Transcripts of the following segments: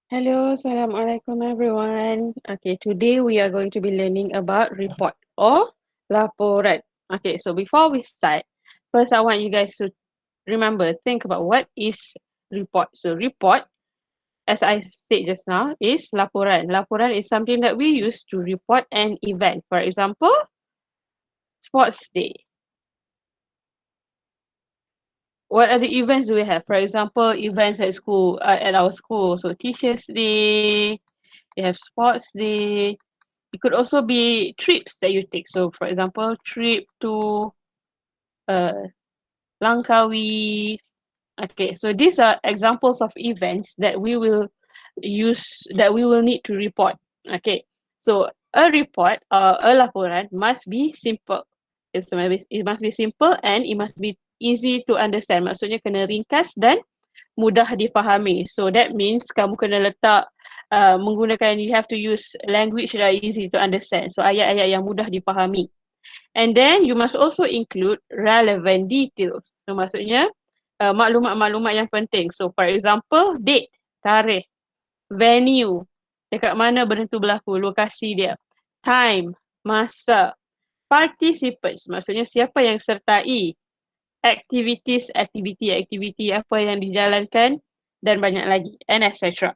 Hello, Assalamualaikum everyone. Okay, today we are going to be learning about report or laporan. Okay, so before we start, first I want you guys to think about what is report. So report, as I said just now, is laporan. Laporan is something that we use to report an event. For example, sports day. What other events do we have? For example, events at school, at our school. So Teachers Day, we have Sports Day. It could also be trips that you take. So for example, trip to Langkawi. Okay, so these are examples of events that we will need to report. Okay, so a report or a laporan must be simple. It must be simple and it must be easy to understand. Maksudnya kena ringkas dan mudah difahami. So that means kamu kena letak menggunakan, you have to use language that are easy to understand. So ayat-ayat yang mudah difahami. And then you must also include relevant details. So maksudnya maklumat-maklumat yang penting. So for example, date, tarikh, venue, dekat mana benda tu berlaku, lokasi dia, time, masa, participants, maksudnya siapa yang sertai, activities, aktiviti apa yang dijalankan dan banyak lagi, and etc.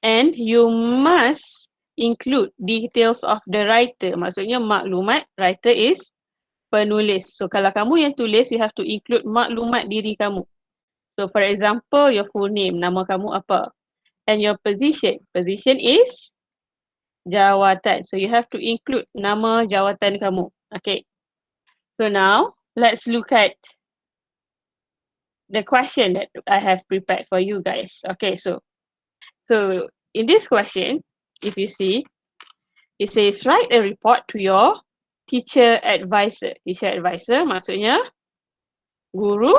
And you must include details of the writer. Maksudnya maklumat, writer is penulis. So kalau kamu yang tulis, you have to include maklumat diri kamu. So for example, your full name, nama kamu apa? And your position. Position is jawatan. So you have to include nama jawatan kamu. Okay. So now, let's look at the question that I have prepared for you guys. Okay, so in this question, if you see, it says write a report to your teacher advisor. Teacher advisor maksudnya guru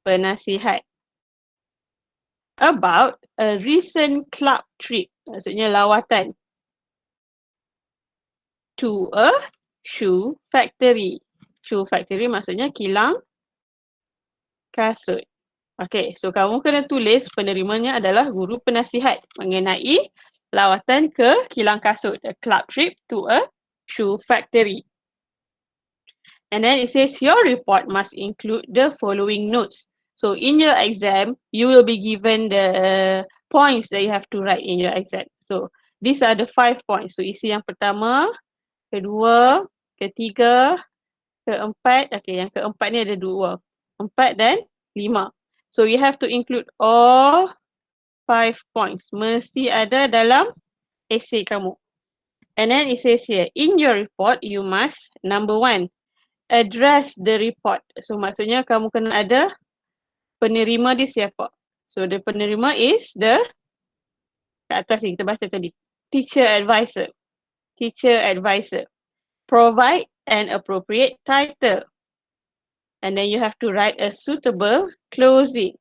penasihat. About a recent club trip. Maksudnya lawatan. To a shoe factory. Shoe factory maksudnya kilang kasut. Okay, so kamu kena tulis penerimanya adalah guru penasihat mengenai lawatan ke kilang kasut, a club trip to a shoe factory. And then it says your report must include the following notes. So in your exam, you will be given the points that you have to write in your exam. So these are the 5 points. So isi yang pertama, kedua, ketiga, keempat. Okay, yang keempat ni ada 2. 4 dan 5. So you have to include all 5 points. Mesti ada dalam essay kamu. And then it says here, in your report, you must, number 1, address the report. So maksudnya kamu kena ada penerima dia siapa. So the penerima is the, kat atas ni kita baca tadi, teacher advisor. Teacher advisor. Provide an appropriate title. And then you have to write a suitable closing.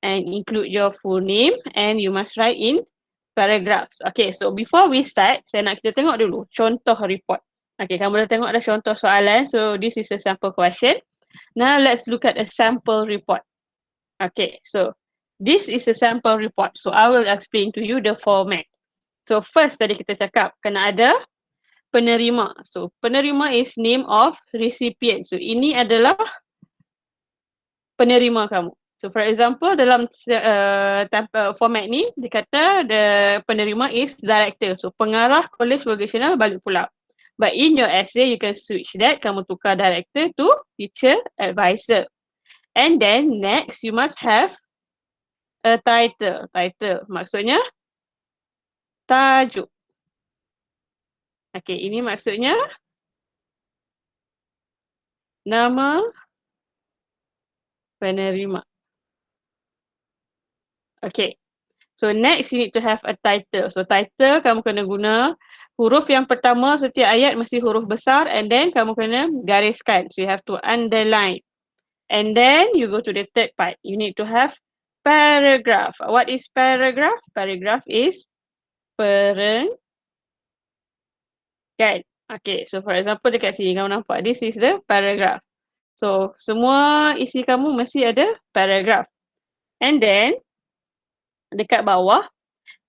And include your full name and you must write in paragraphs. Okay, so before we start, saya nak kita tengok dulu contoh report. Okay, kamu dah tengok dah contoh soalan. So this is a sample question. Now let's look at a sample report. Okay, so this is a sample report. So I will explain to you the format. So first tadi kita cakap kena ada penerima. So penerima is name of recipient. So ini adalah penerima kamu. So for example dalam format ni dia kata the penerima is director. So pengarah Kolej Vocational Balik Pulau. But in your essay you can switch that, kamu tukar director to teacher advisor. And then next you must have a title. Title maksudnya tajuk. Okay, ini maksudnya nama penerima. Okay. So next you need to have a title. So title kamu kena guna huruf yang pertama setiap ayat mesti huruf besar and then kamu kena gariskan. So you have to underline. And then you go to the third part. You need to have paragraph. What is paragraph? Paragraph is perenggan. Okay, so for example dekat sini kamu nampak. This is the paragraph. So semua isi kamu mesti ada paragraph. And then dekat bawah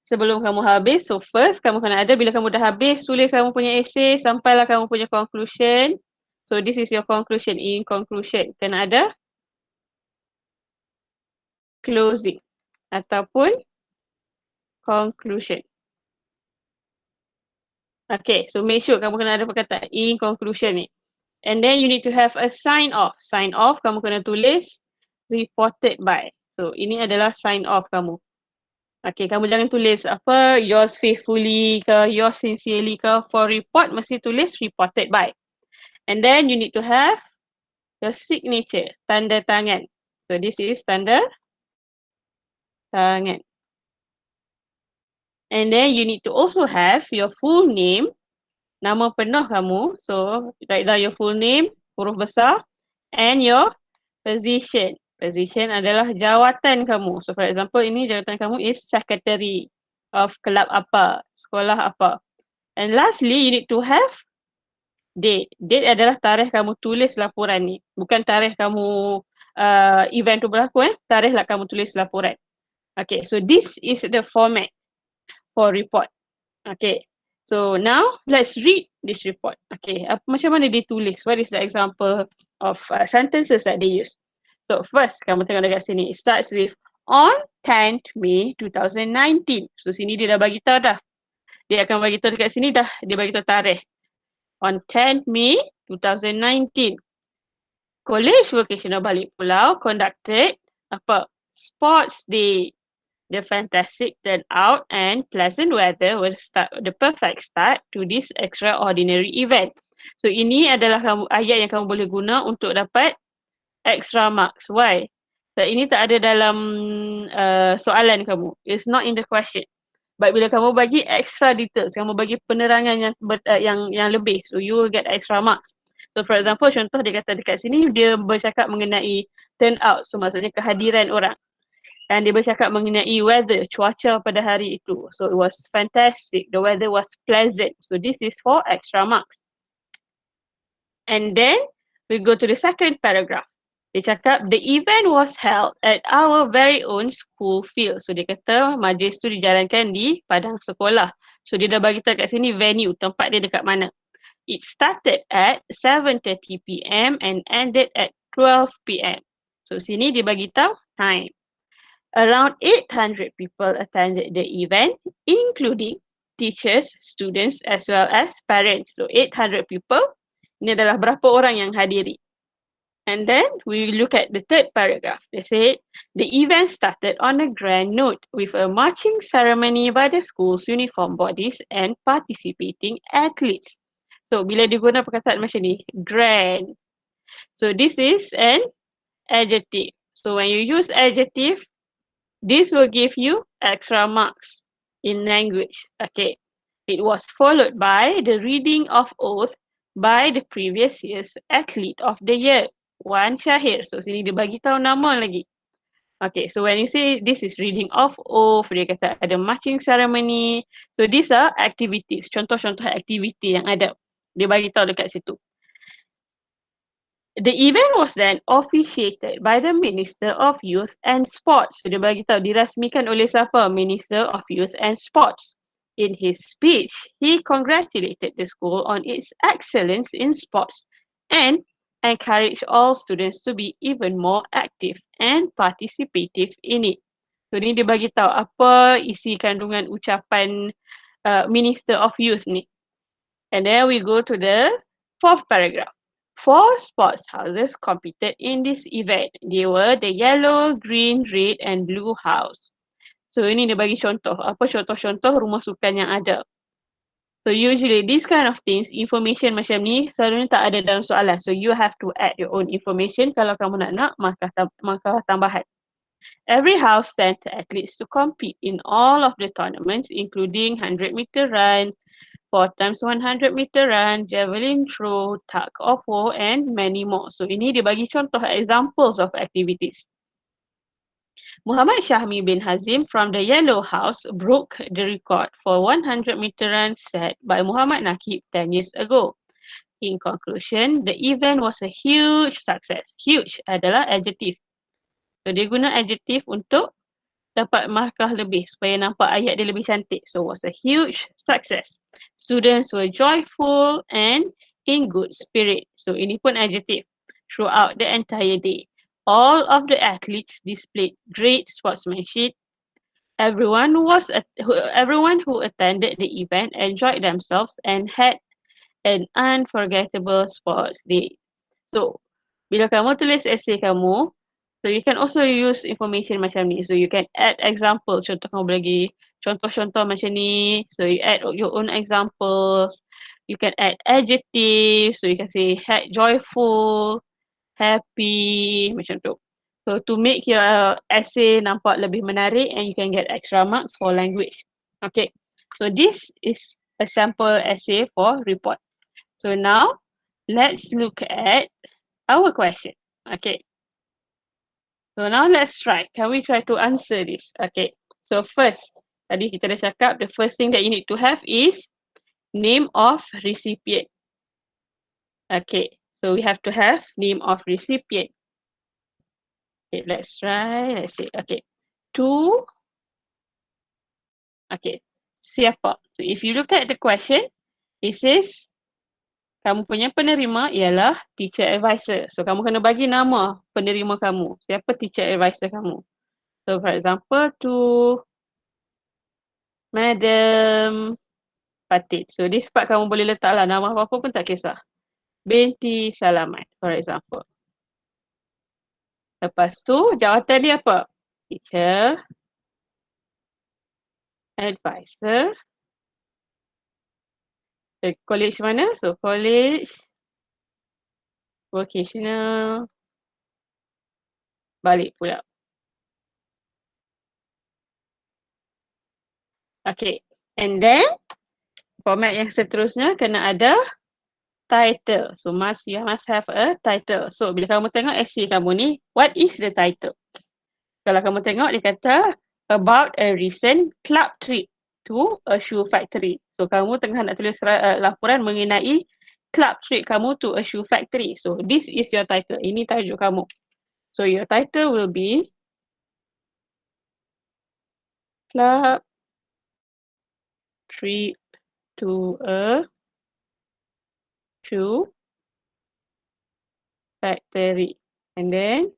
sebelum kamu habis. So first kamu kena ada, bila kamu dah habis tulis kamu punya essay sampailah kamu punya conclusion. So this is your conclusion. In conclusion kena ada closing ataupun conclusion. Okay, so make sure kamu kena ada perkataan in conclusion ni. And then you need to have a sign off. Sign off kamu kena tulis reported by. So ini adalah sign off kamu. Okay, kamu jangan tulis apa yours faithfully ke, yours sincerely ke. For report mesti tulis reported by. And then you need to have your signature, tanda tangan. So this is tanda tangan. And then you need to also have your full name, nama penuh kamu. So write down your full name, huruf besar, and your position. Position adalah jawatan kamu. So for example, ini jawatan kamu is secretary of club apa, sekolah apa. And lastly, you need to have date. Date adalah tarikh kamu tulis laporan ni. Bukan tarikh kamu event tu berlaku tarikh lah kamu tulis laporan. Okay, so this is the format for report. Okay, so now let's read this report. Okay, macam mana dia tulis? What is the example of sentences that they use? So first, kamu tengok dekat sini. It starts with on 10th May 2019. So sini dia dah bagi tahu dah. Dia akan bagi tahu dekat sini dah. Dia bagi tahu tarikh. On 10th May 2019. College Vocational Balik Pulau conducted apa? Sports Day. The fantastic turnout and pleasant weather will start the perfect start to this extraordinary event. So ini adalah ayat yang kamu boleh guna untuk dapat extra marks. Why? So ini tak ada dalam soalan kamu. It's not in the question. But bila kamu bagi extra details, kamu bagi penerangan yang lebih, so you will get extra marks. So for example, contoh dia kata dekat sini dia bercakap mengenai turnout, so maksudnya kehadiran orang. Dan dia bercakap mengenai weather, cuaca pada hari itu. So it was fantastic. The weather was pleasant. So this is for extra marks. And then we go to the second paragraph. Dia cakap the event was held at our very own school field. So dia kata majlis tu dijalankan di padang sekolah. So dia dah bagi tahu kat sini venue, tempat dia dekat mana. It started at 7:30 PM and ended at 12 PM. So sini dia bagi tahu time. Around 800 people attended the event, including teachers, students as well as parents. So 800 people, ini adalah berapa orang yang hadiri. And then we look at the third paragraph. They said, the event started on a grand note with a marching ceremony by the school's uniform bodies and participating athletes. So bila diguna perkataan macam ni, grand. So this is an adjective. So when you use adjective, this will give you extra marks in language. Okay. It was followed by the reading of oath by the previous year's athlete of the year, Wan Syahir. So sini dia bagi tahu nama lagi. Okay, so when you say this is reading of oath, dia kata ada marching ceremony. So these are activities, contoh-contoh aktiviti yang ada. Dia bagi tahu dekat situ. The event was then officiated by the Minister of Youth and Sports. So dia bagi tahu dirasmikan oleh siapa? Minister of Youth and Sports. In his speech, he congratulated the school on its excellence in sports and encouraged all students to be even more active and participative in it. So ni dia bagi tahu apa isi kandungan ucapan Minister of Youth ni. And then we go to the fourth paragraph. 4 sports houses competed in this event. They were the yellow, green, red and blue house. So ini dia bagi contoh. Apa contoh-contoh rumah sukan yang ada. So usually these kind of things, information macam ni selalunya tak ada dalam soalan. So you have to add your own information. Kalau kamu nak markah tambahan. Every house sent athletes to compete in all of the tournaments including 100-meter run, 4x100 meter run, javelin throw, tug of war and many more. So ini dia bagi contoh examples of activities. Muhammad Syahmi bin Hazim from the Yellow House broke the record for 100-meter run set by Muhammad Nakib 10 years ago. In conclusion, the event was a huge success. Huge adalah adjective. So dia guna adjective untuk dapat markah lebih supaya nampak ayat dia lebih cantik. So, was a huge success. Students were joyful and in good spirit. So, ini pun adjective. Throughout the entire day, all of the athletes displayed great sportsmanship. Everyone who attended the event enjoyed themselves and had an unforgettable sports day. So, bila kamu tulis essay kamu, so you can also use information macam ni. So you can add example. Contoh kamu boleh bagi contoh-contoh macam ni. So you add your own examples. You can add adjectives. So you can say joyful, happy, macam tu. So to make your essay nampak lebih menarik and you can get extra marks for language. Okay. So this is a sample essay for report. So now let's look at our question. Okay. So now let's try. Can we try to answer this? Okay. So first, tadi kita dah cakap the first thing that you need to have is name of recipient. Okay. So we have to have name of recipient. Okay, let's try. Let's see. Okay. To. Okay. Siapa? So if you look at the question, it says kamu punya penerima ialah teacher advisor. So kamu kena bagi nama penerima kamu. Siapa teacher advisor kamu? So for example, to Madam Fatid. So this part kamu boleh letaklah nama apa-apa pun tak kisah. Binti Salamat, for example. Lepas tu jawatan dia apa? Teacher, advisor. College mana? So college, vocational, balik pula. Okay, and then format yang seterusnya kena ada title. So you must have a title. So bila kamu tengok essay kamu ni, what is the title? Kalau kamu tengok dia kata about a recent club trip to a shoe factory. So kamu tengah nak tulis laporan mengenai club trip kamu to a shoe factory. So this is your title. Ini tajuk kamu. So your title will be club trip to a shoe factory. And then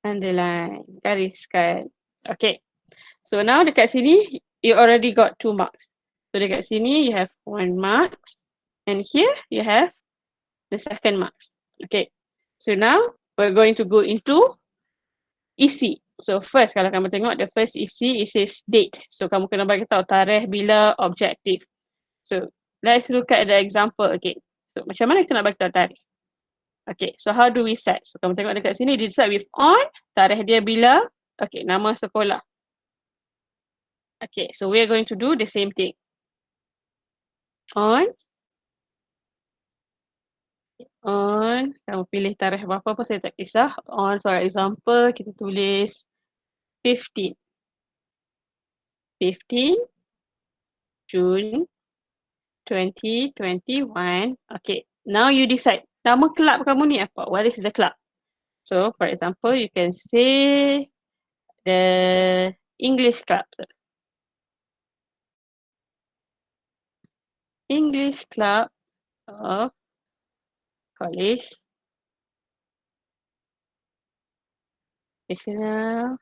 underline, gariskan. Okay. So now dekat sini, you already got 2 marks. So dekat sini, you have 1 marks. And here, you have the second marks. Okay. So now, we're going to go into isi. So first, kalau kamu tengok, the first isi, it says date. So kamu kena bagi tahu tarikh, bila, objective. So, let's look at the example again. So, macam mana kita nak bagi tahu tarikh? Okay, so how do we set? So, kamu tengok dekat sini, dia start with on, tarikh dia bila, okay, nama sekolah. Okay, so we are going to do the same thing. On, kamu pilih tarikh apa pun saya tak kisah. On, for example, kita tulis 15 June 2021. Okay, now you decide. Nama kelab kamu ni apa? What is the club? So, for example, you can say the English club. English Club of College National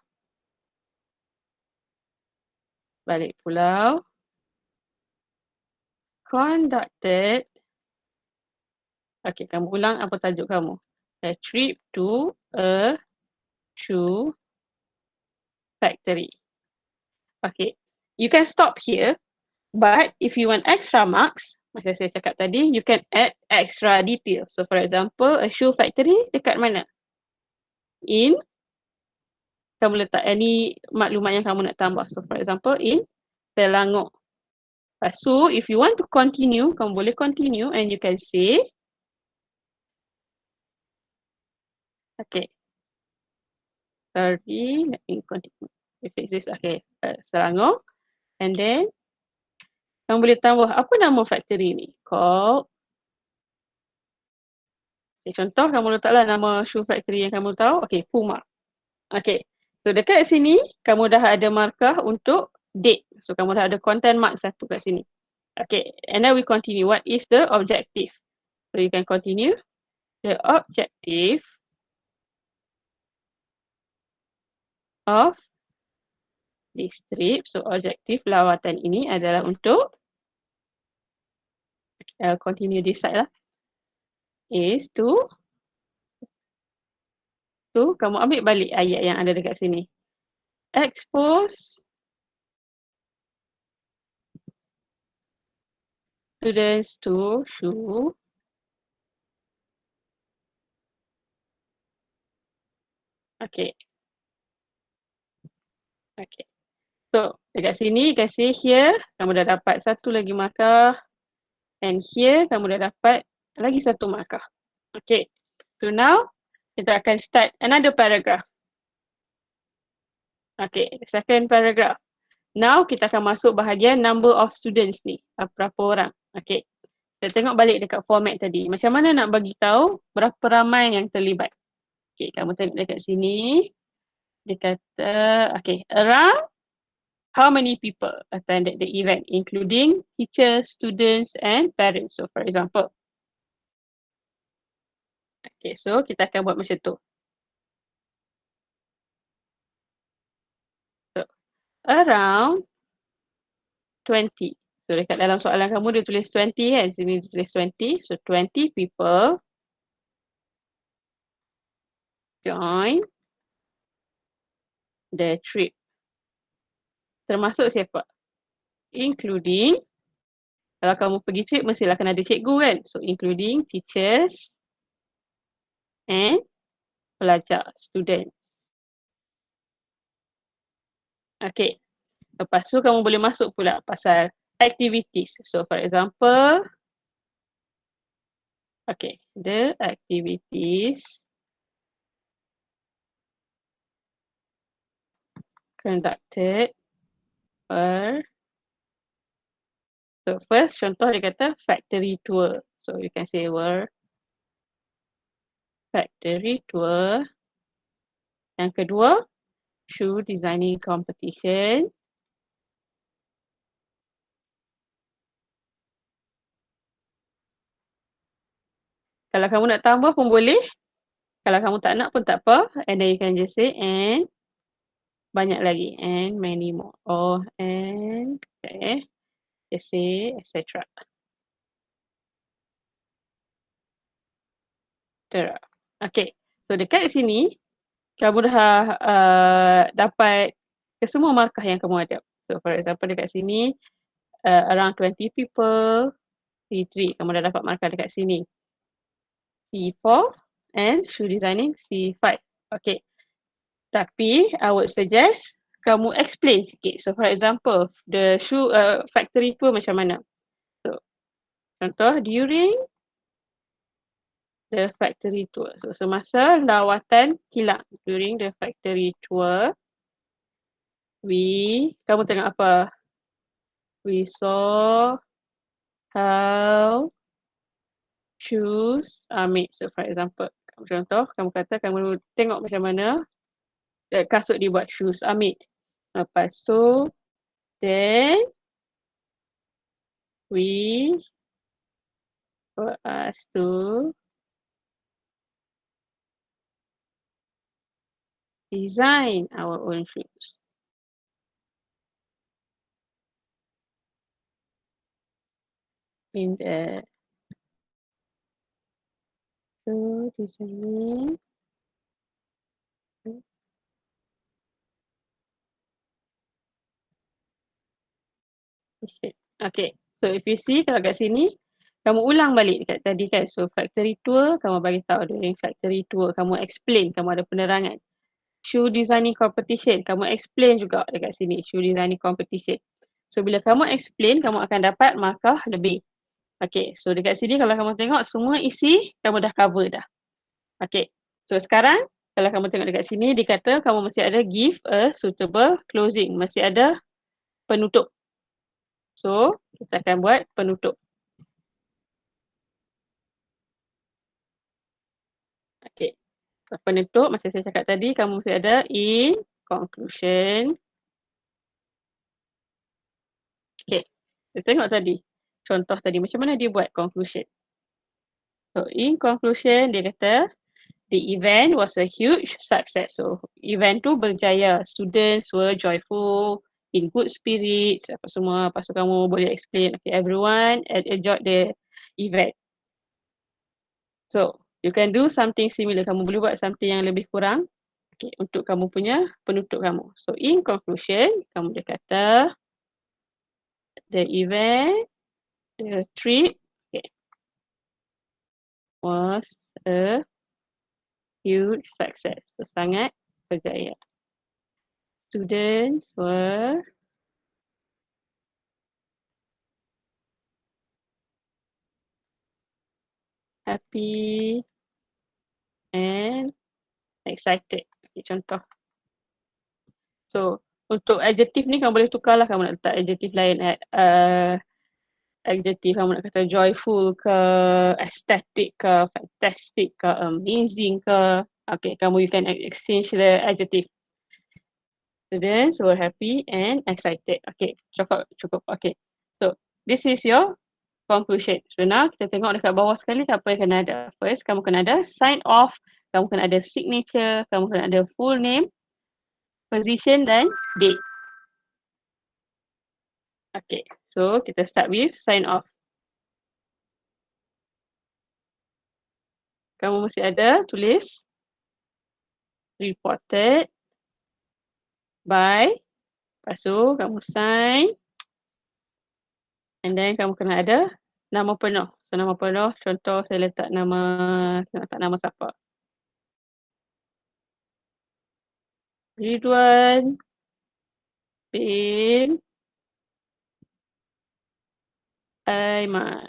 Balik Pulau conducted. Okay, kamu ulang apa tajuk kamu. A trip to a shoe factory. Okay, you can stop here. But if you want extra marks, macam saya cakap tadi, you can add extra details. So for example, a shoe factory dekat mana? In, kamu letak any maklumat yang kamu nak tambah. So for example, in Selangor. So if you want to continue, kamu boleh continue and you can say, okay. Sorry, let me continue. If it is okay, Selangor. And then, kamu boleh tambah apa nama factory ni? Called. Okay, contoh kamu letaklah nama shoe factory yang kamu tahu. Okay, Puma. Okay. So dekat sini, kamu dah ada markah untuk date. So kamu dah ada content mark satu kat sini. Okay, and then we continue. What is the objective? So you can continue. The objective of this trip, so objektif lawatan ini adalah untuk continue this side lah, is to kamu ambil balik ayat yang ada dekat sini. Expose students to shoe okay. Okay. So dekat sini kasih here, kamu dah dapat satu lagi markah, and here kamu dah dapat lagi satu markah. Okay. So now kita akan start another paragraph. Okay, second paragraph. Now kita akan masuk bahagian number of students ni. Berapa orang. Okay. Kita tengok balik dekat format tadi. Macam mana nak bagi tahu berapa ramai yang terlibat. Okay, kamu tengok dekat sini. Dia kata, okay, around how many people attended the event, including teachers, students and parents. So for example. Okay, so kita akan buat macam tu. So, around 20. So dekat dalam soalan kamu dia tulis 20 kan. Sini dia tulis 20. So 20 people join the trip. Termasuk siapa? Including, kalau kamu pergi trip mestilah kena ada cikgu kan. So including teachers and pelajar, student. Okay. Lepas tu kamu boleh masuk pula pasal activities. So for example, okay, the activities conducted were, so first contoh dia kata factory tour. So you can say were factory tour. Yang kedua, shoe designing competition. Kalau kamu nak tambah pun boleh. Kalau kamu tak nak pun tak apa. And then you can just say and banyak lagi. And many more. Oh, and okay. Just say etc. Okay. So dekat sini, kamu dah dapat kesemua markah yang kamu ada. So for example dekat sini, around 20 people, C3. Kamu dah dapat markah dekat sini. C4 and shoe designing C5. Okay. Tapi I would suggest kamu explain sikit. So for example, the shoe factory tour macam mana? So contoh during the factory tour. So semasa lawatan kilang, during the factory tour, kamu tengok apa? We saw how shoes are made. So for example, contoh kamu kata kamu tengok macam mana kasut dibuat, shoes are made. Lepas tu, then we were asked to design our own shoes. In the shoe designing okay. So if you see kalau kat sini, kamu ulang balik dekat tadi kan. So factory tour, kamu bagi tahu during factory tour, kamu explain, kamu ada penerangan. Shoe designing competition, kamu explain juga dekat sini, shoe designing competition. So bila kamu explain, kamu akan dapat markah lebih. Okay, so dekat sini kalau kamu tengok semua isi, kamu dah cover dah. Okay, so sekarang kalau kamu tengok dekat sini, dia kata kamu mesti ada give a suitable closing, mesti ada penutup. So, kita akan buat penutup. Okay. Penutup, macam saya cakap tadi, kamu mesti ada in conclusion. Okay, kita tengok tadi. Contoh tadi, macam mana dia buat conclusion. So, in conclusion, dia kata, the event was a huge success. So, event tu berjaya. Students were joyful, in good spirits, apa semua. Lepas tu kamu boleh explain, okay, everyone enjoyed the event. So, you can do something similar. Kamu boleh buat something yang lebih kurang, okay, untuk kamu punya penutup kamu. So, in conclusion, kamu boleh kata, the event, the trip, okay, was a huge success. So, sangat berjaya. Students were happy and excited. Okay, contoh. So, untuk adjektif ni kamu boleh tukar lah, kamu nak letak adjektif lain. Adjektif kamu nak kata joyful ke, ecstatic ke, fantastic ke, amazing ke. Okay, you can exchange the adjective. Students were happy and excited. Okay, cukup. Okay, so this is your conclusion. So now kita tengok dekat bawah sekali apa yang kena ada. First, kamu kena ada sign off, kamu kena ada signature, kamu kena ada full name, position dan date. Okay, so kita start with sign off. Kamu mesti ada tulis reported by, lepas tu kamu sign, and then kamu kena ada nama penuh. So nama penuh, contoh saya letak nama siapa? Ridwan bin Aiman.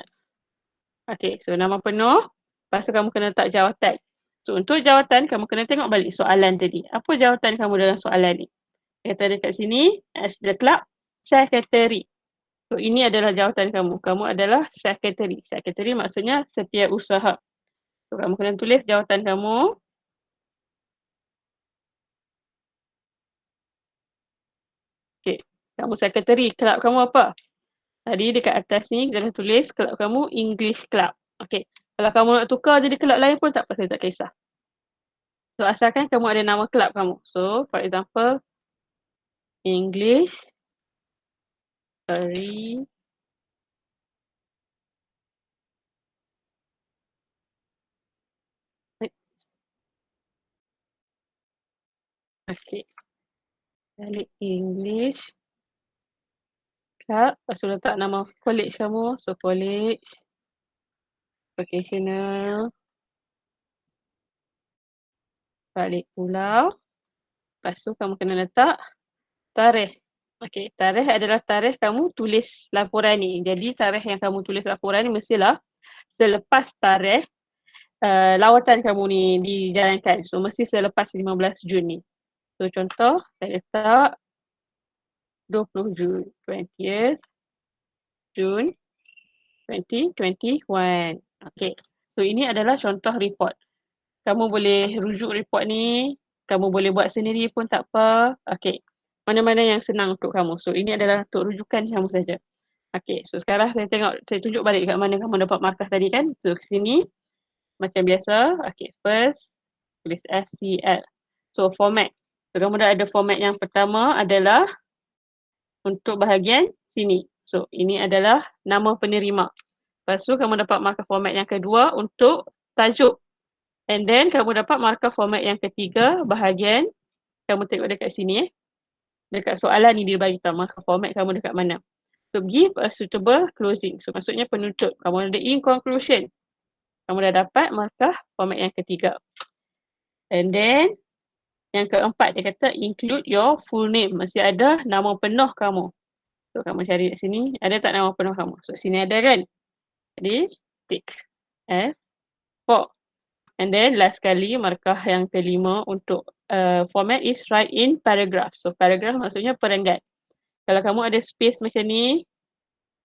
Okay, so nama penuh, lepas tu kamu kena letak jawatan. So untuk jawatan, kamu kena tengok balik soalan tadi. Apa jawatan kamu dalam soalan ni? Kata dekat sini, as the club secretary. So ini adalah jawatan kamu. Kamu adalah secretary. Secretary maksudnya setiausaha. So kamu kena tulis jawatan kamu. Okay, kamu secretary. Club kamu apa? Tadi dekat atas ni kita dah tulis club kamu English Club. Okay, kalau kamu nak tukar jadi club lain pun tak apa, saya tak kisah. So asalkan kamu ada nama club kamu. So for example, English Sorry. Okay. Balik English Club. Lepas tu letak nama college kamu. So college vocational. Balik pulau. Lepas tu kamu kena letak tarikh. Okay, tarikh adalah tarikh kamu tulis laporan ni. Jadi tarikh yang kamu tulis laporan ni mestilah selepas tarikh lawatan kamu ni dijalankan. So mesti selepas 15 Jun ni. So contoh saya letak 20 Jun, 20th Jun 2021. Okay, so ini adalah contoh report. Kamu boleh rujuk report ni, kamu boleh buat sendiri pun tak apa. Okay, mana-mana yang senang untuk kamu. So ini adalah untuk rujukan kamu saja. Okay, so sekarang saya tunjuk balik kat mana kamu dapat markah tadi kan. So ke sini, macam biasa. Okay, first, tulis FCL. So format. So kamu dah ada format yang pertama adalah untuk bahagian sini. So ini adalah nama penerima. Lepas tu kamu dapat markah format yang kedua untuk tajuk. And then kamu dapat markah format yang ketiga bahagian, kamu tengok dekat sini dekat soalan ni dia bagi tahu markah format kamu dekat mana. So give a suitable closing. So maksudnya penutup. Kamu ada in conclusion. Kamu dah dapat markah format yang ketiga. And then yang keempat dia kata include your full name. Mesti ada nama penuh kamu. So kamu cari kat sini, ada tak nama penuh kamu? So sini ada kan? Jadi tick F4. And then last kali markah yang kelima untuk format is write in paragraph. So paragraph maksudnya perenggan. Kalau kamu ada space macam ni,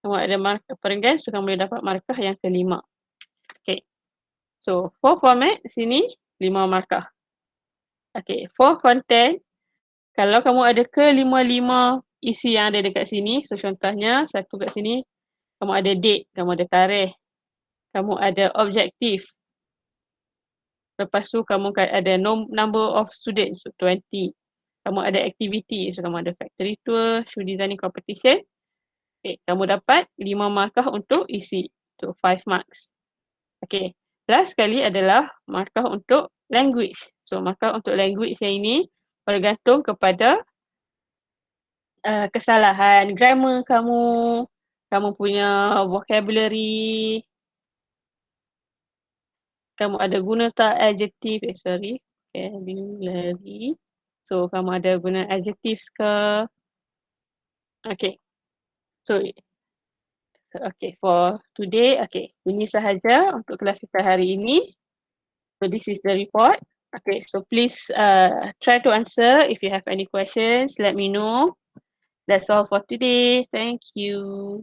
kamu ada markah perenggan, so kamu boleh dapat markah yang kelima. Okay. So for format sini 5 markah. Okay, for content Kalau kamu ada ke-5 isi yang ada dekat sini, so contohnya satu kat sini, kamu ada date, kamu ada tarikh, kamu ada objektif. Lepas tu kamu ada number of students, so 20. Kamu ada activity, so kamu ada factory tour, shoe designing competition. Okay, kamu dapat 5 markah untuk isi. So 5 marks. Okay, last sekali adalah markah untuk language. So markah untuk language yang ini bergantung kepada kesalahan grammar kamu, kamu punya vocabulary, kamu ada guna tak adjective, vocabulary. So kamu ada guna adjectives ke? Okay. So okay, for today, okay, ini sahaja untuk kelas kita hari ini. So this is the report. Okay, so please try to answer. If you have any questions, let me know. That's all for today. Thank you.